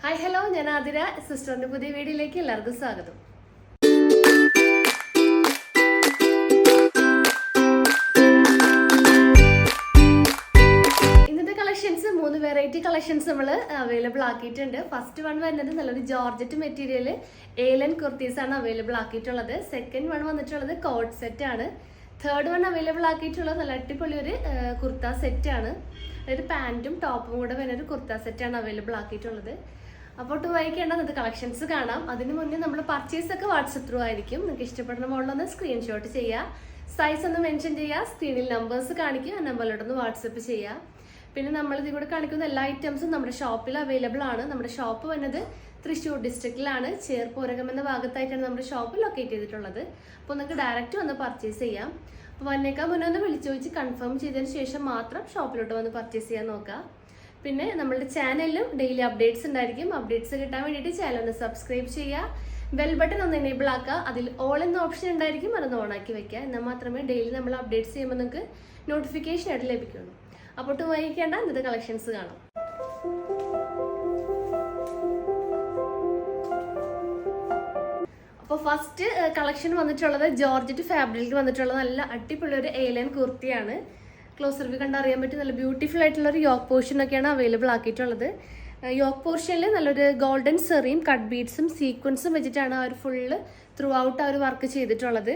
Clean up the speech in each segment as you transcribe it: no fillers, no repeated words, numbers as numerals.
Hi hello, ഞാൻ ആതിര. സിസ്റ്ററിന്റെ പുതിയ വീഡിയോയിലേക്ക് എല്ലാവർക്കും സ്വാഗതം. ഇന്നത്തെ കളക്ഷൻസ് 3 വെറൈറ്റി കളക്ഷൻസ് നമ്മൾ അവൈലബിൾ ആക്കിയിട്ടുണ്ട്. ഫസ്റ്റ് വൺ വരുന്നത് നല്ലൊരു ജോർജറ്റ് മെറ്റീരിയൽ ഏലൻ കുർത്തീസ് ആണ് അവൈലബിൾ ആക്കിയിട്ടുള്ളത്. സെക്കൻഡ് വൺ വന്നിട്ടുള്ളത് കോട്ട് സെറ്റ് ആണ്. തേർഡ് വൺ അവൈലബിൾ ആക്കിയിട്ടുള്ളത് നല്ല അടിപൊളി ഒരു കുർത്ത സെറ്റ് ആണ്. അതായത് പാൻറ്റും ടോപ്പും കൂടെ വരുന്ന ഒരു കുർത്ത സെറ്റ് ആണ് അവൈലബിൾ ആക്കിയിട്ടുള്ളത്. അപ്പോൾ വായിക്കേണ്ട അത് കളക്ഷൻസ് കാണാം. അതിന് മുന്നേ നമ്മൾ പർച്ചേസ് ഒക്കെ വാട്സപ്പ് ത്രൂ ആയിരിക്കും. നിങ്ങൾക്ക് ഇഷ്ടപ്പെടുന്ന മോഡലൊന്ന് സ്ക്രീൻഷോട്ട് ചെയ്യുക, സൈസ് ഒന്ന് മെൻഷൻ ചെയ്യുക, സ്ക്രീനിൽ നമ്പേഴ്സ് കാണിക്കുക, ആ നമ്പറിലോട്ടൊന്ന് വാട്സപ്പ് ചെയ്യുക. പിന്നെ നമ്മൾ ഇതിൽ കൂടെ കാണിക്കുന്ന എല്ലാ ഐറ്റംസും നമ്മുടെ ഷോപ്പിൽ അവൈലബിൾ ആണ്. നമ്മുടെ ഷോപ്പ് വന്നത് തൃശ്ശൂർ ഡിസ്ട്രിക്റ്റിലാണ്. ചേർപ്പൂരകം എന്ന ഭാഗത്തായിട്ടാണ് നമ്മുടെ ഷോപ്പ് ലൊക്കേറ്റ് ചെയ്തിട്ടുള്ളത്. അപ്പോൾ നിങ്ങൾക്ക് ഡയറക്റ്റ് വന്ന് പർച്ചേസ് ചെയ്യാം. അപ്പോൾ വന്നേക്കാൻ മുന്നേ ഒന്ന് വിളിച്ചു ചോദിച്ച് കൺഫേം ചെയ്തതിന് ശേഷം മാത്രം ഷോപ്പിലോട്ട് വന്ന് പർച്ചേസ് ചെയ്യാൻ നോക്കുക. പിന്നെ നമ്മുടെ ചാനലിലും ഡെയിലി അപ്ഡേറ്റ്സ് ഉണ്ടായിരിക്കും. അപ്ഡേറ്റ്സ് കിട്ടാൻ വേണ്ടിയിട്ട് ചാനൽ ഒന്ന് സബ്സ്ക്രൈബ് ചെയ്യുക, ബെൽ ബട്ടൺ ഒന്ന് എനേബിൾ ആക്കുക. അതിൽ ഓൾ എന്ന ഓപ്ഷൻ ഉണ്ടായിരിക്കും, അതൊന്ന് ഓൺ ആക്കി വെക്കുക. എന്നാൽ മാത്രമേ ഡെയിലി നമ്മൾ അപ്ഡേറ്റ്സ് ചെയ്യുമ്പോൾ നിങ്ങൾക്ക് നോട്ടിഫിക്കേഷൻ ആയിട്ട് ലഭിക്കുള്ളൂ. അപ്പോൾ വൈകിക്കേണ്ട ഇന്നത്തെ കളക്ഷൻസ് കാണാം. അപ്പോൾ ഫസ്റ്റ് കളക്ഷൻ വന്നിട്ടുള്ളത് ജോർജറ്റ് ഫാബ്രിക്കിൽ വന്നിട്ടുള്ള നല്ല അടിപൊളി ഒരു ഏലൻ കുർത്തിയാണ്. ക്ലോസർ വ്യൂ കണ്ടറിയാൻ പറ്റും. നല്ല ബ്യൂട്ടിഫുൾ ആയിട്ടുള്ള ഒരു യോക്ക് പോർഷൻ ഒക്കെയാണ് അവൈലബിൾ ആക്കിയിട്ടുള്ളത്. യോക്ക് പോർഷനിൽ നല്ലൊരു ഗോൾഡൻ സെറിയും കട്ട് ബീഡ്സും സീക്വൻസും വെച്ചിട്ടാണ് ആ ഒരു ഫുള്ള് ത്രൂ ഔട്ട് ആ ഒരു വർക്ക് ചെയ്തിട്ടുള്ളത്.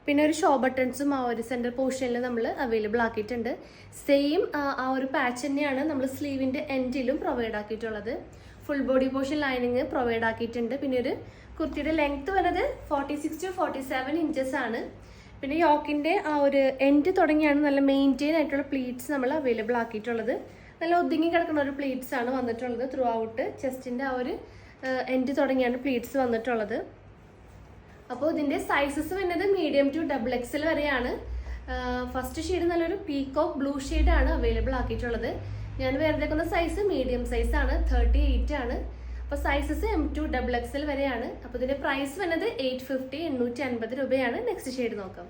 പിന്നെ ഒരു ഷോ ബട്ടൺസും ആ ഒരു സെൻറ്റർ പോർഷനിൽ നമ്മൾ അവൈലബിൾ ആക്കിയിട്ടുണ്ട്. സെയിം ആ ഒരു പാച്ച് തന്നെയാണ് നമ്മൾ സ്ലീവിൻ്റെ എൻഡിലും പ്രൊവൈഡ് ആക്കിയിട്ടുള്ളത്. Full body portion lining provide ആക്കിയിട്ടുണ്ട്. പിന്നെ ഒരു കുർത്തിയുടെ ലെങ്ത് വരുന്നത് 46 to 47 ഇഞ്ചസ് ആണ്. പിന്നെ യോക്കിൻ്റെ ആ ഒരു എൻഡ് തുടങ്ങിയാണ് നല്ല മെയിൻറ്റെയിൻ ആയിട്ടുള്ള പ്ലീറ്റ്സ് നമ്മൾ അവൈലബിൾ ആക്കിയിട്ടുള്ളത്. നല്ല ഒതുങ്ങി കിടക്കുന്ന ഒരു പ്ലീറ്റ്സ് ആണ് വന്നിട്ടുള്ളത്. ത്രൂ ഔട്ട് ചെസ്റ്റിൻ്റെ ആ ഒരു എൻഡ് തുടങ്ങിയാണ് പ്ലീറ്റ്സ് വന്നിട്ടുള്ളത്. അപ്പോൾ ഇതിൻ്റെ സൈസസ് വരുന്നത് മീഡിയം ടു XXL വരെയാണ്. ഫസ്റ്റ് ഷെയ്ഡ് നല്ലൊരു പീകോക്ക് ബ്ലൂ ഷെയ്ഡാണ് അവൈലബിൾ ആക്കിയിട്ടുള്ളത്. ഞാൻ വേറെക്കുന്ന സൈസ് മീഡിയം സൈസാണ്, 38 ആണ്. അപ്പോൾ സൈസസ് M2 XXL വരെയാണ്. അപ്പോൾ ഇതിൻ്റെ പ്രൈസ് വരുന്നത് 850 850 രൂപയാണ്. നെക്സ്റ്റ് ഷെയ്ഡ് നോക്കാം.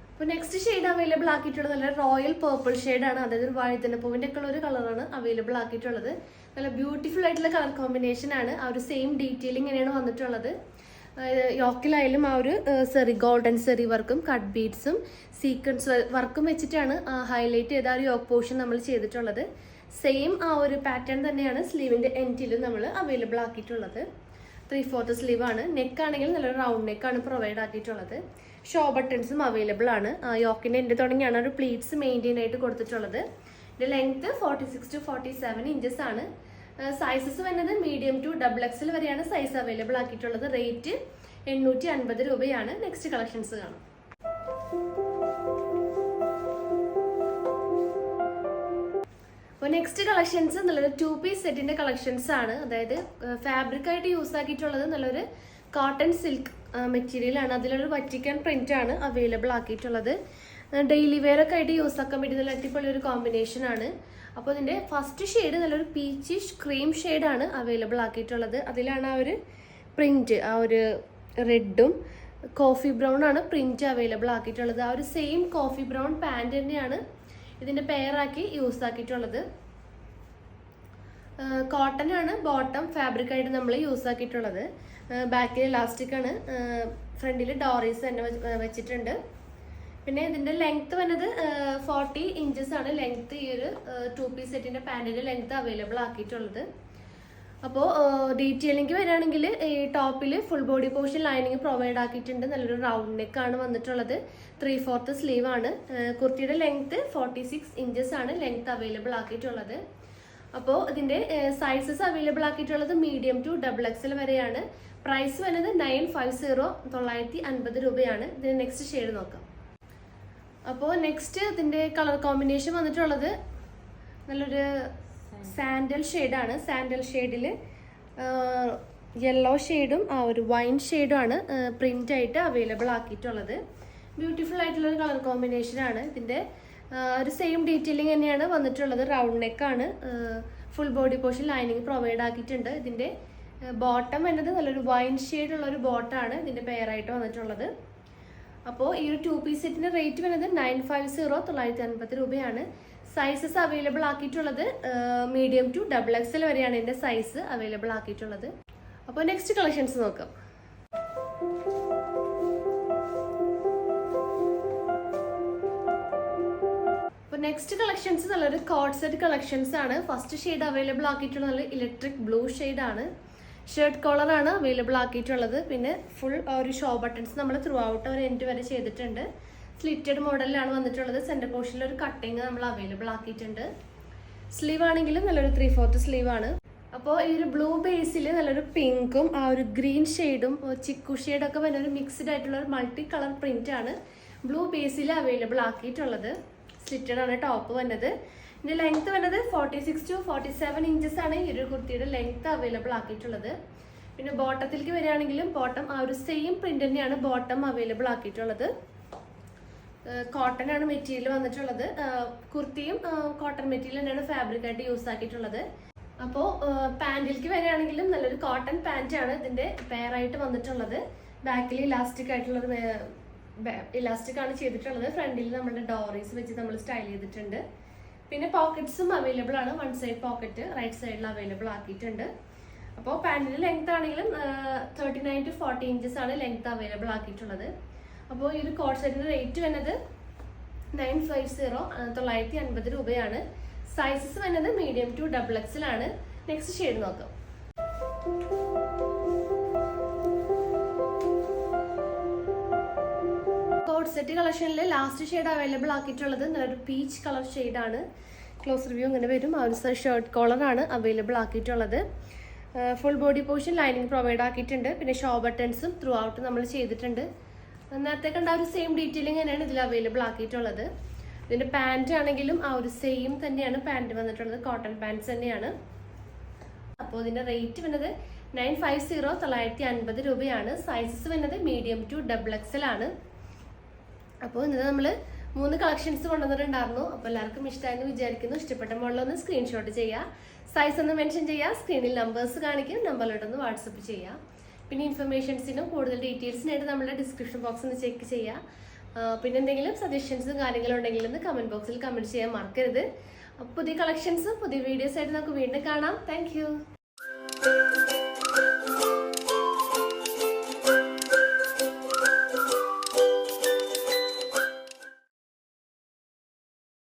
അപ്പോൾ നെക്സ്റ്റ് ഷെയ്ഡ് അവൈലബിൾ ആക്കിയിട്ടുള്ളത് നല്ല റോയൽ പേർപ്പിൾ ഷെയ്ഡാണ്. അതായത് ഒരു വഴുതനപ്പൂവിൻ്റെ ഒക്കെ ഉള്ള ഒരു കളറാണ് അവൈലബിൾ ആക്കിയിട്ടുള്ളത്. നല്ല ബ്യൂട്ടിഫുൾ ആയിട്ടുള്ള കളർ കോമ്പിനേഷൻ ആണ്. ആ ഒരു സെയിം ഡീറ്റെയിലിംഗ് തന്നെയാണ് വന്നിട്ടുള്ളത്. യോക്കിലായാലും ആ ഒരു സെറി ഗോൾഡൻ സെറി വർക്കും കട്ട് ബീഡ്സും സീക്വൻസ് വർക്കും വെച്ചിട്ടാണ് ഹൈലൈറ്റ് ചെയ്ത ആ ഒരു യോക്ക് പോർഷൻ നമ്മൾ ചെയ്തിട്ടുള്ളത്. സെയിം ആ ഒരു പാറ്റേൺ തന്നെയാണ് സ്ലീവിൻ്റെ എൻഡിലും നമ്മൾ അവൈലബിൾ ആക്കിയിട്ടുള്ളത്. 3/4 സ്ലീവ് ആണ്. നെക്ക് ആണെങ്കിൽ നല്ലൊരു റൗണ്ട് നെക്കാണ് പ്രൊവൈഡ് ആക്കിയിട്ടുള്ളത്. ഷോ ബട്ടൺസും അവൈലബിൾ ആണ്. യോക്കിൻ്റെ എൻഡ് തുടങ്ങിയാണ് ഒരു പ്ലീറ്റ്സ് മെയിൻറ്റെയിൻ ആയിട്ട് കൊടുത്തിട്ടുള്ളത്. ഇതിൻ്റെ ലെങ്ത് 46 to 47 ഇഞ്ചസ് ആണ്. സൈസസ് വരുന്നത് മീഡിയം ടു XXL വരെയാണ് സൈസ് അവൈലബിൾ ആക്കിയിട്ടുള്ളത്. റേറ്റ് 850 രൂപയാണ്. നെക്സ്റ്റ് കളക്ഷൻസ് കാണാം. അപ്പോൾ നെക്സ്റ്റ് കളക്ഷൻസ് നല്ലൊരു 2 പീസ് സെറ്റിന്റെ കളക്ഷൻസ് ആണ്. അതായത് ഫാബ്രിക് ആയിട്ട് യൂസ് ആക്കിയിട്ടുള്ളത് നല്ലൊരു കോട്ടൺ സിൽക്ക് മെറ്റീരിയൽ ആണ്. അതിലൊരു വറ്റിക്കൻ പ്രിന്റ് ആണ് അവൈലബിൾ ആക്കിയിട്ടുള്ളത്. ഡെയിലി വെയർ ഒക്കെ ആയിട്ട് യൂസ് ആക്കാൻ പറ്റിയ നല്ല അടിപൊളി ഒരു കോമ്പിനേഷൻ ആണ്. അപ്പോൾ ഇതിൻ്റെ ഫസ്റ്റ് ഷെയ്ഡ് നല്ലൊരു പീച്ചിഷ് ക്രീം ഷെയ്ഡാണ് അവൈലബിൾ ആക്കിയിട്ടുള്ളത്. അതിലാണ് ആ ഒരു പ്രിന്റ്, ആ ഒരു റെഡും കോഫി ബ്രൗൺ ആണ് പ്രിന്റ് അവൈലബിൾ ആക്കിയിട്ടുള്ളത്. ആ ഒരു സെയിം കോഫി ബ്രൗൺ പാൻറ് തന്നെയാണ് ഇതിൻ്റെ പെയറാക്കി യൂസ് ആക്കിയിട്ടുള്ളത്. കോട്ടൺ ആണ് ബോട്ടം ഫാബ്രിക് ആയിട്ട് നമ്മൾ യൂസ് ആക്കിയിട്ടുള്ളത്. ബാക്കിൽ ഇലാസ്റ്റിക് ആണ്, ഫ്രണ്ടിൽ ഡോറീസ് തന്നെ വെച്ചിട്ടുണ്ട്. പിന്നെ ഇതിൻ്റെ ലെങ്ത് വന്നത് 40 ഇഞ്ചസ് ആണ് ലെങ്ത്. ഈ ഒരു 2 പീസ് സെറ്റിൻ്റെ പാൻറ്റിൻ്റെ ലെങ്ത് അവൈലബിൾ ആക്കിയിട്ടുള്ളത്. അപ്പോൾ ഡീറ്റെയിലിംഗ് വരികയാണെങ്കിൽ ഈ ടോപ്പിൽ full body portion lining provide ആക്കിയിട്ടുണ്ട്. നല്ലൊരു റൗണ്ട് നെക്കാണ് വന്നിട്ടുള്ളത്. 3/4 സ്ലീവ് ആണ്. കുർത്തിയുടെ ലെങ്ത് 46 ഇഞ്ചസ് ആണ് ലെങ്ത് അവൈലബിൾ ആക്കിയിട്ടുള്ളത്. അപ്പോൾ ഇതിൻ്റെ സൈസസ് അവൈലബിൾ ആക്കിയിട്ടുള്ളത് മീഡിയം ടു XXL വരെയാണ്. പ്രൈസ് വരുന്നത് 950 950 രൂപയാണ്. ഇതിന് നെക്സ്റ്റ് ഷെയ്ഡ് നോക്കാം. അപ്പോൾ നെക്സ്റ്റ് ഇതിൻ്റെ കളർ കോമ്പിനേഷൻ വന്നിട്ടുള്ളത് നല്ലൊരു സാൻഡൽ ഷെയ്ഡാണ്. സാൻഡൽ ഷെയ്ഡിൽ യെല്ലോ ഷെയ്ഡും ആ ഒരു വൈൻ ഷെയ്ഡും ആണ് പ്രിൻ്റ് ആയിട്ട് അവൈലബിൾ ആക്കിയിട്ടുള്ളത്. ബ്യൂട്ടിഫുൾ ആയിട്ടുള്ളൊരു കളർ കോമ്പിനേഷനാണ്. ഇതിൻ്റെ ഒരു സെയിം ഡീറ്റെയിലിംഗ് തന്നെയാണ് വന്നിട്ടുള്ളത്. റൗണ്ട് നെക്കാണ്. Full body portion lining provide ആക്കിയിട്ടുണ്ട്. ഇതിൻ്റെ ബോട്ടം എന്നത് നല്ലൊരു വൈൻ ഷെയ്ഡുള്ളൊരു ബോട്ടമാണ് ഇതിൻ്റെ പെയറായിട്ട് വന്നിട്ടുള്ളത്. അപ്പോൾ ഈ ഒരു 2 പീസ് സെറ്റിന്റെ റേറ്റ് വരുന്നത് 950 950 രൂപയാണ്. സൈസസ് അവൈലബിൾ ആക്കിയിട്ടുള്ളത് മീഡിയം ടു XXL വരെയാണ് ഇതിന്റെ സൈസ് അവൈലബിൾ ആക്കിയിട്ടുള്ളത്. അപ്പോൾ നെക്സ്റ്റ് കളക്ഷൻസ് നോക്കാം. അപ്പോൾ നെക്സ്റ്റ് കളക്ഷൻസ് നല്ലൊരു കോഡ് സെറ്റ് കളക്ഷൻസ് ആണ്. ഫസ്റ്റ് ഷെയ്ഡ് അവൈലബിൾ ആക്കിയിട്ടുള്ള നല്ല ഇലക്ട്രിക് ബ്ലൂ ഷെയ്ഡ് ആണ്. ഷർട്ട് കോളർ ആണ് അവൈലബിൾ ആക്കിയിട്ടുള്ളത്. പിന്നെ ഫുൾ ഒരു ഷോ ബട്ടൺസ് നമ്മൾ ത്രൂ ഔട്ട് ഒരു എൻഡ് വരെ ചെയ്തിട്ടുണ്ട്. സ്ലിറ്റഡ് മോഡലിലാണ് വന്നിട്ടുള്ളത്. സെന്റർ പോർഷനിൽ ഒരു കട്ടിങ് നമ്മൾ അവൈലബിൾ ആക്കിയിട്ടുണ്ട്. സ്ലീവ് ആണെങ്കിലും നല്ലൊരു 3/4 സ്ലീവ് ആണ്. അപ്പോൾ ഈ ഒരു ബ്ലൂ ബേസിൽ നല്ലൊരു പിങ്കും ആ ഒരു ഗ്രീൻ ഷെയ്ഡും ചിക്കു ഷെയ്ഡൊക്കെ വരുന്ന ഒരു മിക്സ്ഡ് ആയിട്ടുള്ള ഒരു മൾട്ടി കളർ പ്രിന്റ് ആണ് ബ്ലൂ ബേസിൽ അവൈലബിൾ ആക്കിയിട്ടുള്ളത്. സ്ലിറ്റഡ് ആണ് ടോപ്പ് വന്നത്. ഇതിന്റെ ലെങ്ത് വന്നത് 46 to 47 ഇഞ്ചസ് ആണ് ഈ ഒരു കുർത്തിയുടെ ലെങ്ത് അവൈലബിൾ ആക്കിയിട്ടുള്ളത്. പിന്നെ ബോട്ടത്തിലേക്ക് വരികയാണെങ്കിലും ബോട്ടം ആ ഒരു സെയിം പ്രിന്റ് തന്നെയാണ് ബോട്ടം അവൈലബിൾ ആക്കിയിട്ടുള്ളത്. കോട്ടൺ ആണ് മെറ്റീരിയൽ വന്നിട്ടുള്ളത്. കുർത്തിയും കോട്ടൺ മെറ്റീരിയൽ തന്നെയാണ് ഫാബ്രിക് ആയിട്ട് യൂസ് ആക്കിയിട്ടുള്ളത്. അപ്പോൾ പാൻറ്റിലേക്ക് വരികയാണെങ്കിലും നല്ലൊരു കോട്ടൺ പാൻറ് ആണ് ഇതിന്റെ പെയർ ആയിട്ട് വന്നിട്ടുള്ളത്. ബാക്കിൽ ഇലാസ്റ്റിക് ആയിട്ടുള്ളത് ഇലാസ്റ്റിക് ആണ് ചെയ്തിട്ടുള്ളത്. ഫ്രണ്ടിൽ നമ്മുടെ ഡോറീസ് വെച്ച് നമ്മൾ സ്റ്റൈൽ ചെയ്തിട്ടുണ്ട്. പിന്നെ പോക്കറ്റ്സും അവൈലബിൾ ആണ്. 1 സൈഡ് പോക്കറ്റ് റൈറ്റ് സൈഡിൽ അവൈലബിൾ ആക്കിയിട്ടുണ്ട്. അപ്പോൾ പാൻറ്റിന്റെ ലെങ്ത് ആണെങ്കിലും 39 to 40 ഇഞ്ചസ് ആണ് ലെങ്ത് അവൈലബിൾ ആക്കിയിട്ടുള്ളത്. അപ്പോൾ ഈ ഒരു കോഡ് സെറ്റിന്റെ റേറ്റ് വരുന്നത് 950 950 രൂപയാണ്. സൈസസ് വരുന്നത് മീഡിയം ടു XXL ആണ്. നെക്സ്റ്റ് ഷെയ്ഡ് നോക്കാം. കോഡ് സെറ്റ് കളക്ഷനിൽ ലാസ്റ്റ് ഷെയ്ഡ് അവൈലബിൾ ആക്കിയിട്ടുള്ളത് നല്ലൊരു പീച്ച് കളർ ഷെയ്ഡാണ്. ക്ലോസ് റിവ്യൂ ഇങ്ങനെ വരും. ആ ഒരു ഷർട്ട് കോളറാണ് അവൈലബിൾ ആക്കിയിട്ടുള്ളത്. Full body portion lining provide ആക്കിയിട്ടുണ്ട്. പിന്നെ ഷോ ബട്ടൺസും ത്രൂ ഔട്ട് നമ്മൾ ചെയ്തിട്ടുണ്ട്. നേരത്തെ കണ്ട ഒരു സെയിം ഡീറ്റെയിലിംഗ് തന്നെയാണ് ഇതിൽ അവൈലബിൾ ആക്കിയിട്ടുള്ളത്. ഇതിന്റെ പാൻറ് ആണെങ്കിലും ആ ഒരു സെയിം തന്നെയാണ് പാൻറ് വന്നിട്ടുള്ളത്. കോട്ടൺ പാൻറ്റ്സ് തന്നെയാണ്. അപ്പോൾ ഇതിന്റെ റേറ്റ് വരുന്നത് 950 950 രൂപയാണ്. സൈസസ് വരുന്നത് മീഡിയം ടു XXL ആണ്. അപ്പോൾ ഇന്ന് നമ്മൾ 3 കളക്ഷൻസ് കൊണ്ടുവന്നിട്ടുണ്ടായിരുന്നു. അപ്പോൾ എല്ലാവർക്കും ഇഷ്ടമായെന്ന് വിചാരിക്കുന്നു. ഇഷ്ടപ്പെട്ട മോഡലൊന്ന് സ്ക്രീൻഷോട്ട് ചെയ്യുക. സൈസ് ഒന്ന് മെൻഷൻ ചെയ്യുക. സ്ക്രീനിൽ നമ്പേഴ്സ് കാണിക്കും. നമ്പറിലോട്ടൊന്ന് വാട്സപ്പ് ചെയ്യുക. പിന്നെ ഇൻഫർമേഷൻസിനും കൂടുതൽ ഡീറ്റെയിൽസിനായിട്ട് നമ്മുടെ ഡിസ്ക്രിപ്ഷൻ ബോക്സ് ഒന്ന് ചെക്ക് ചെയ്യുക. പിന്നെ എന്തെങ്കിലും സജഷൻസും കാര്യങ്ങളും ഉണ്ടെങ്കിൽ ഒന്ന് കമൻറ്റ് ബോക്സിൽ കമൻറ്റ് ചെയ്യാൻ മറക്കരുത്. പുതിയ കളക്ഷൻസും പുതിയ വീഡിയോസ് ആയിട്ട് നമുക്ക് വീണ്ടും കാണാം. താങ്ക്